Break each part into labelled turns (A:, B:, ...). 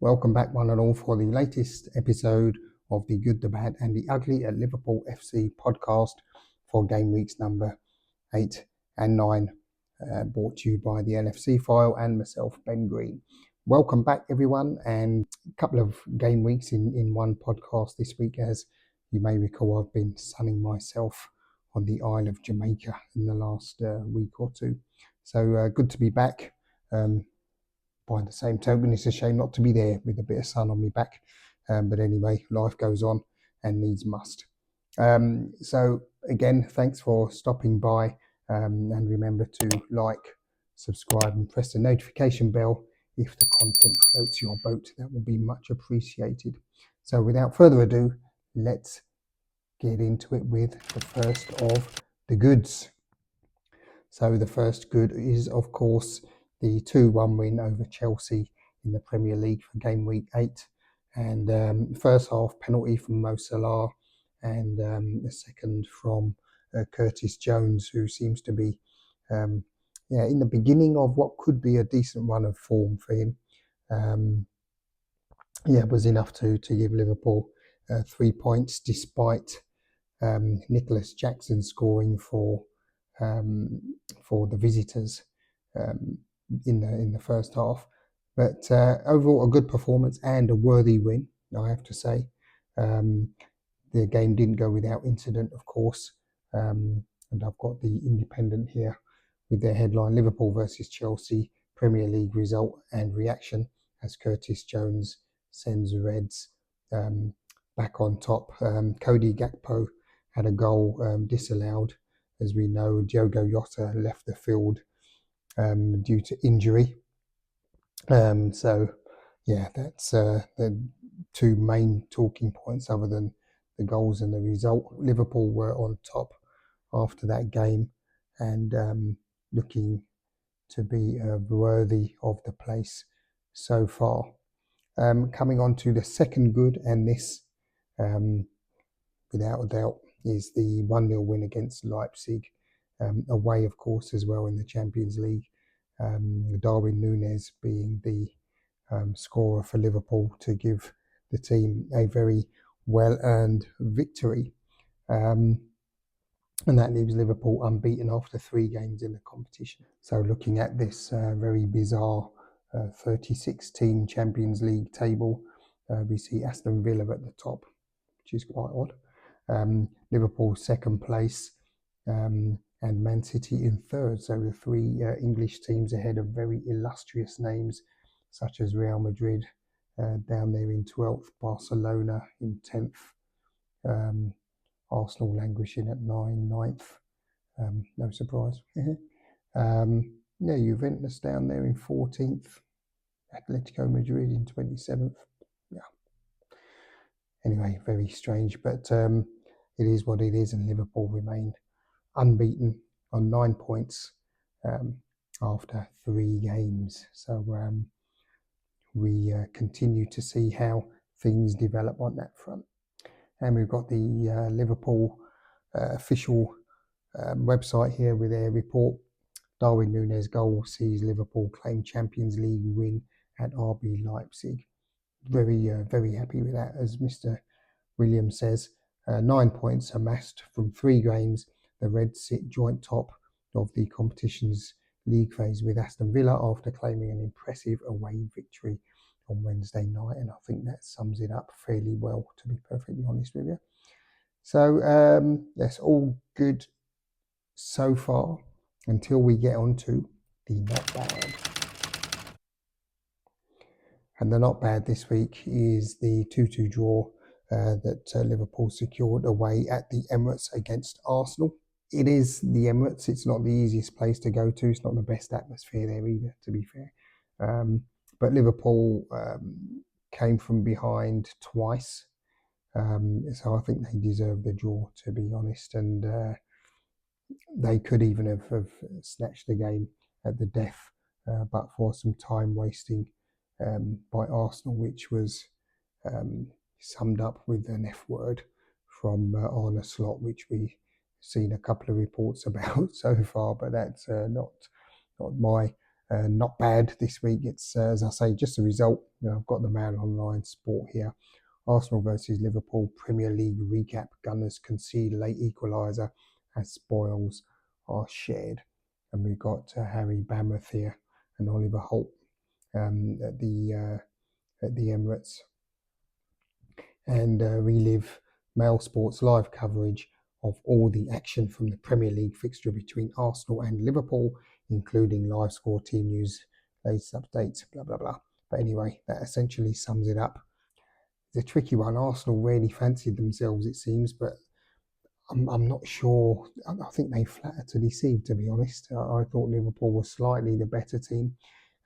A: Welcome back, one and all, for the latest episode of the Good, the Bad, and the Ugly at Liverpool FC podcast for game weeks number 8 and 9, brought to you by the LFC File and myself, Ben Green. Welcome back, everyone, and a couple of game weeks in one podcast this week. As you may recall, I've been sunning myself on the Isle of Jamaica in the last week or two. So good to be back. By the same token, it's a shame not to be there with a bit of sun on me back. But anyway, life goes on and needs must. So again, thanks for stopping by. And remember to like, subscribe and press the notification bell if the content floats your boat. That will be much appreciated. So without further ado, let's get into it with the first of the goods. So the first good is, of course, the 2-1 win over Chelsea in the Premier League for game week 8. And first half penalty from Mo Salah, and the second from Curtis Jones, who seems to be in the beginning of what could be a decent run of form for him. Was enough to give Liverpool 3 points, despite Nicholas Jackson scoring for the visitors in the first half. But overall, a good performance and a worthy win, I have to say. The game didn't go without incident, of course. And I've got the Independent here with their headline: Liverpool versus Chelsea, Premier League result and reaction as Curtis Jones sends the Reds back on top. Cody Gakpo had a goal disallowed. As we know, Diogo Jota left the field due to injury. That's the two main talking points other than the goals and the result. Liverpool were on top after that game and looking to be worthy of the place so far. Coming on to the second good, and this, without a doubt, is the 1-0 win against Leipzig, away, of course, as well in the Champions League. Darwin Núñez being the scorer for Liverpool to give the team a very well-earned victory. And that leaves Liverpool unbeaten after 3 games in the competition. So looking at this very bizarre 36-team Champions League table, we see Aston Villa at the top, which is quite odd. Liverpool second place, and Man City in third. So the 3 English teams ahead of very illustrious names such as Real Madrid down there in 12th, Barcelona in 10th, Arsenal languishing at 9th. No surprise. Juventus down there in 14th, Atletico Madrid in 27th. Anyway, very strange, but it is what it is, and Liverpool remain unbeaten on 9 points after 3 games. So we continue to see how things develop on that front. And we've got the Liverpool official website here with their report. Darwin Núñez goal sees Liverpool claim Champions League win at RB Leipzig. Very happy with that, as Mr. Williams says. 9 points amassed from 3 games. The Reds sit joint top of the competition's league phase with Aston Villa after claiming an impressive away victory on Wednesday night, and I think that sums it up fairly well, to be perfectly honest with you. So that's all good so far, until we get on to the not bad. And the not bad this week is the 2-2 draw that Liverpool secured away at the Emirates against Arsenal. It is the Emirates. It's not the easiest place to go to. It's not the best atmosphere there either, to be fair. But Liverpool came from behind twice. So I think they deserve the draw, to be honest. And they could even have snatched the game at the death, but for some time wasting by Arsenal, which was summed up with an F word from Arne Slot, which we seen a couple of reports about so far, but that's not my not bad this week. It's, as I say, just a result. I've got the Mail Online Sport here. Arsenal versus Liverpool Premier League recap. Gunners concede late equaliser as spoils are shared. And we've got Harry Bammoth here and Oliver Holt at the Emirates. And relive Mail Sports live coverage of all the action from the Premier League fixture between Arsenal and Liverpool, including live score, team news, latest updates, blah, blah, blah. But anyway, that essentially sums it up. It's a tricky one. Arsenal really fancied themselves, it seems, but I'm not sure. I think they flattered to deceive, to be honest. I thought Liverpool was slightly the better team.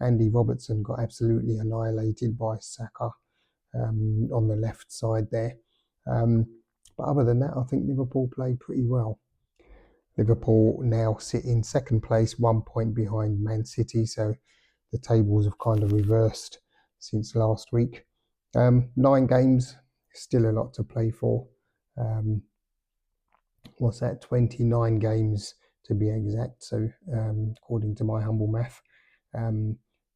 A: Andy Robertson got absolutely annihilated by Saka on the left side there. But other than that, I think Liverpool played pretty well. Liverpool now sit in second place, 1 point behind Man City, so the tables have kind of reversed since last week. 9 games, still a lot to play for. What's that? 29 games to be exact, so according to my humble math.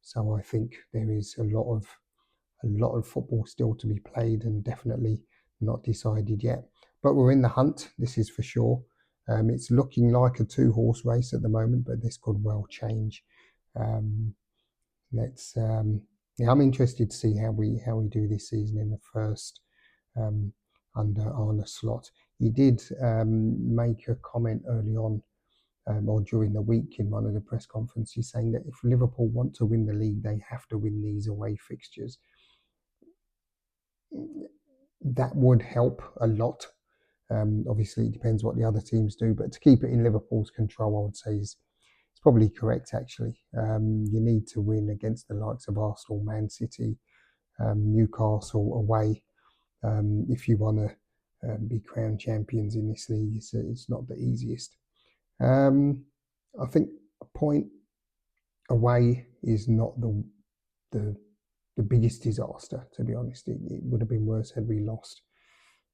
A: So I think there is a lot of football still to be played and definitely not decided yet. But we're in the hunt, this is for sure. It's looking like a 2-horse race at the moment, but this could well change. I'm interested to see how we do this season in the first under Arne Slot. He did make a comment early on or during the week in one of the press conferences saying that if Liverpool want to win the league, they have to win these away fixtures. That would help a lot. Obviously, it depends what the other teams do, but to keep it in Liverpool's control, I would say it's probably correct, actually. You need to win against the likes of Arsenal, Man City, Newcastle away if you want to be crowned champions in this league. It's not the easiest. I think a point away is not the biggest disaster, to be honest. It would have been worse had we lost.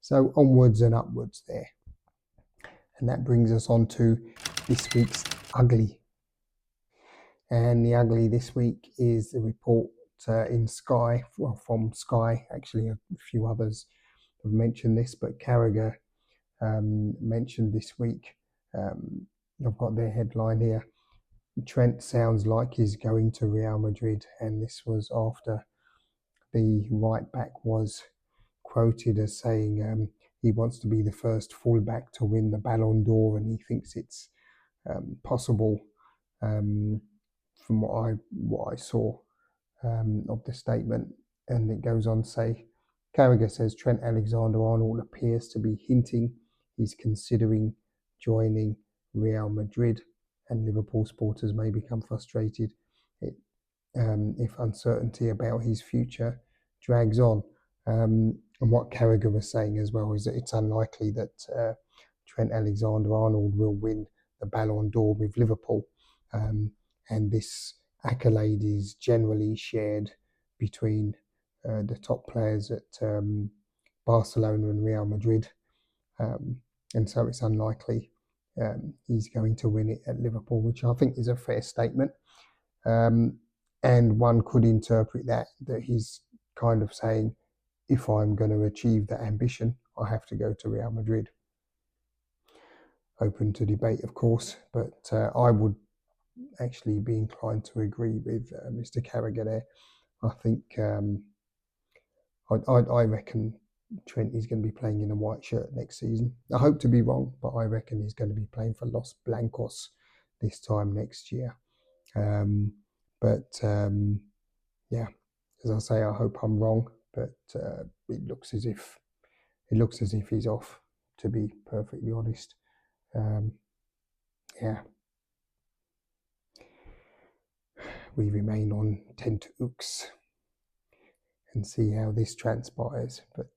A: So onwards and upwards there. And that brings us on to this week's Ugly. And the Ugly this week is the report in Sky, well, from Sky, actually a few others have mentioned this, but Carragher mentioned this week, I've got their headline here, Trent sounds like he's going to Real Madrid, and this was after the right back was quoted as saying he wants to be the first fullback to win the Ballon d'Or, and he thinks it's possible from what I saw of the statement. And it goes on to say, Carragher says Trent Alexander-Arnold appears to be hinting he's considering joining Real Madrid, and Liverpool supporters may become frustrated if uncertainty about his future drags on. And what Carragher was saying as well is that it's unlikely that Trent Alexander-Arnold will win the Ballon d'Or with Liverpool. And this accolade is generally shared between the top players at Barcelona and Real Madrid. And so it's unlikely he's going to win it at Liverpool, which I think is a fair statement. And one could interpret that he's kind of saying, if I'm going to achieve that ambition, I have to go to Real Madrid. Open to debate, of course, but I would actually be inclined to agree with Mr. Carragher there. I think I reckon Trent is going to be playing in a white shirt next season. I hope to be wrong, but I reckon he's going to be playing for Los Blancos this time next year. Yeah, as I say, I hope I'm wrong, but it looks as if he's off, to be perfectly honest. Yeah. We remain on tenterhooks and see how this transpires, but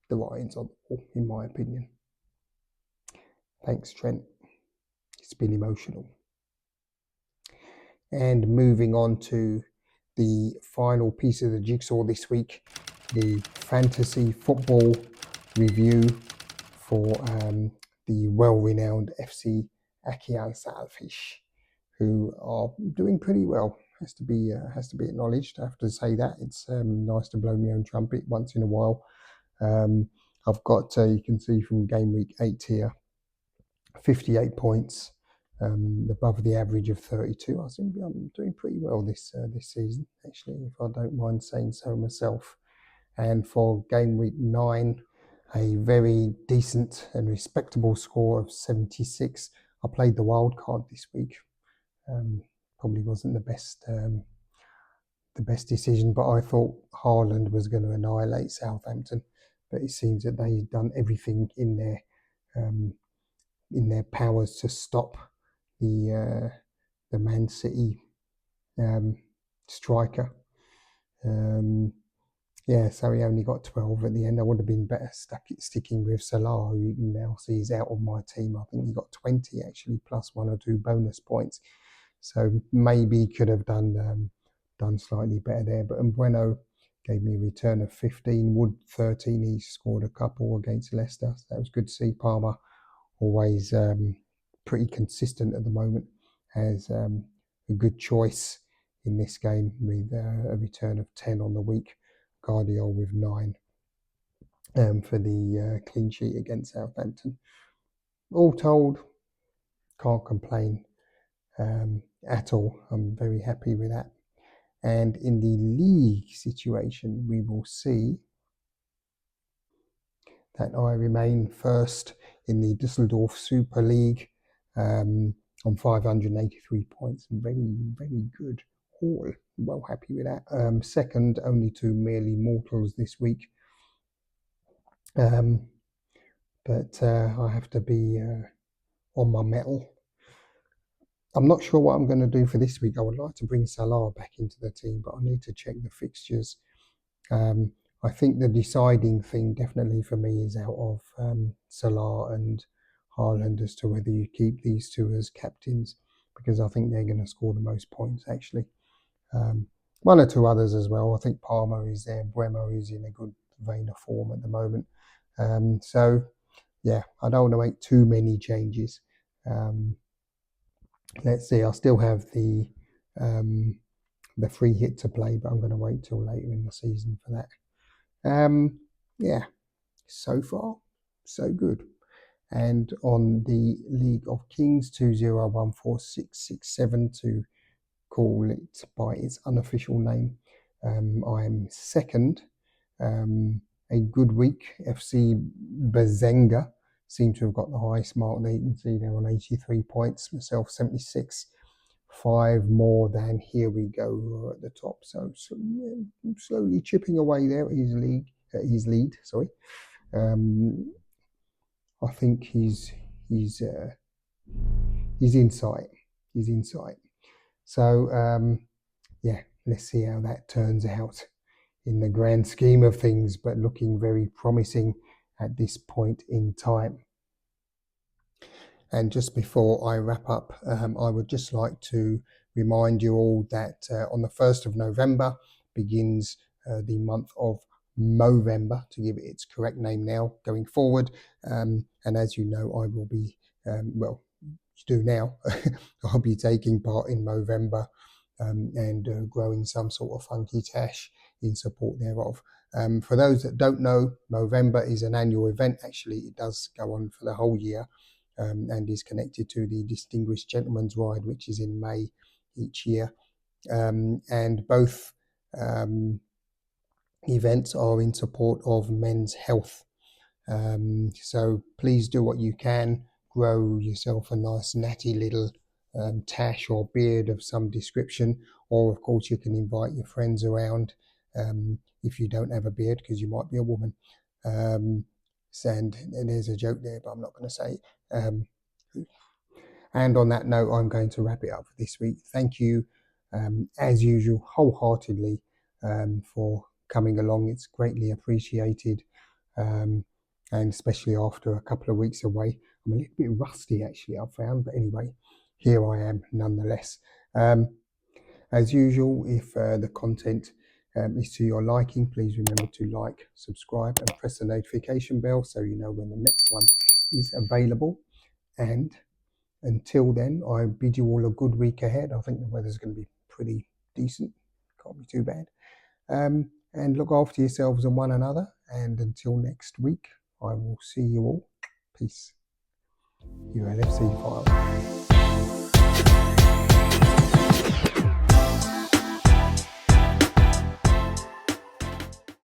A: the writing's on the wall, in my opinion. Thanks, Trent. It's been emotional. And moving on to the final piece of the jigsaw this week, the fantasy football review for the well-renowned FC Akian Salfish, who are doing pretty well. Has to be acknowledged. I have to say that it's nice to blow my own trumpet once in a while. I've got you can see from game week 8 here, 58 points, above the average of 32. I think I'm doing pretty well this season, actually, if I don't mind saying so myself. And for game week 9, a very decent and respectable score of 76. I played the wild card this week. Probably wasn't the best decision, but I thought Haaland was going to annihilate Southampton. But it seems that they've done everything in their powers to stop the Man City striker. So he only got 12 at the end. I would have been better sticking with Salah, who you can now see is out of my team. I think he got 20 actually, plus 1 or 2 bonus points. So maybe could have done slightly better there. But Bueno gave me a return of 15. Wood 13. He scored a couple against Leicester. So that was good to see. Palmer always pretty consistent at the moment. Has a good choice in this game with a return of 10 on the week. Guardiola with 9 for the clean sheet against Southampton. All told, can't complain at all. I'm very happy with that. And in the league situation, we will see that I remain first in the Düsseldorf Super League on 583 points. Very, very good haul. Well happy with that. Second only to merely mortals this week. But I have to be on my mettle. I'm not sure what I'm going to do for this week. I would like to bring Salah back into the team, but I need to check the fixtures. I think the deciding thing definitely for me is out of Salah and Haaland as to whether you keep these two as captains, because I think they're going to score the most points actually. 1 or 2 others as well. I think Palmer is there. Bremo is in a good vein of form at the moment. So yeah, I don't want to make too many changes. Let's see. I still have the free hit to play, but I'm going to wait till later in the season for that. Yeah, so far so good. And on the League of Kings 20146667, to call it by its unofficial name, I'm second. A good week. FC Bazenga seem to have got the highest mark there. You can see they're on 83 points, myself 76, 5 more than Here We Go at the top. So slowly chipping away there at his lead. Sorry. I think he's insight. He's insight. So yeah, let's see how that turns out in the grand scheme of things, but looking very promising at this point in time. And just before I wrap up, I would just like to remind you all that on the 1st of November begins the month of Movember, to give it its correct name now going forward. And as you know, I will be, well, you do now, I'll be taking part in Movember and growing some sort of funky tash in support thereof. For those that don't know, Movember is an annual event. Actually, it does go on for the whole year and is connected to the Distinguished Gentleman's Ride, which is in May each year. And both events are in support of men's health. So please do what you can. Grow yourself a nice natty little tash or beard of some description, or of course you can invite your friends around if you don't have a beard, because you might be a woman. And there's a joke there, but I'm not going to say it. And on that note, I'm going to wrap it up for this week. Thank you, as usual, wholeheartedly for coming along. It's greatly appreciated, and especially after a couple of weeks away. I'm a little bit rusty, actually, I've found, but anyway, here I am nonetheless. As usual, if the content is to your liking, please remember to like, subscribe, and press the notification bell so you know when the next one is available. And Until then, I bid you all a good week ahead. I think the weather's going to be pretty decent. Can't be too bad. And look after yourselves and one another. And until next week, I will see you all. Peace. ULFC file.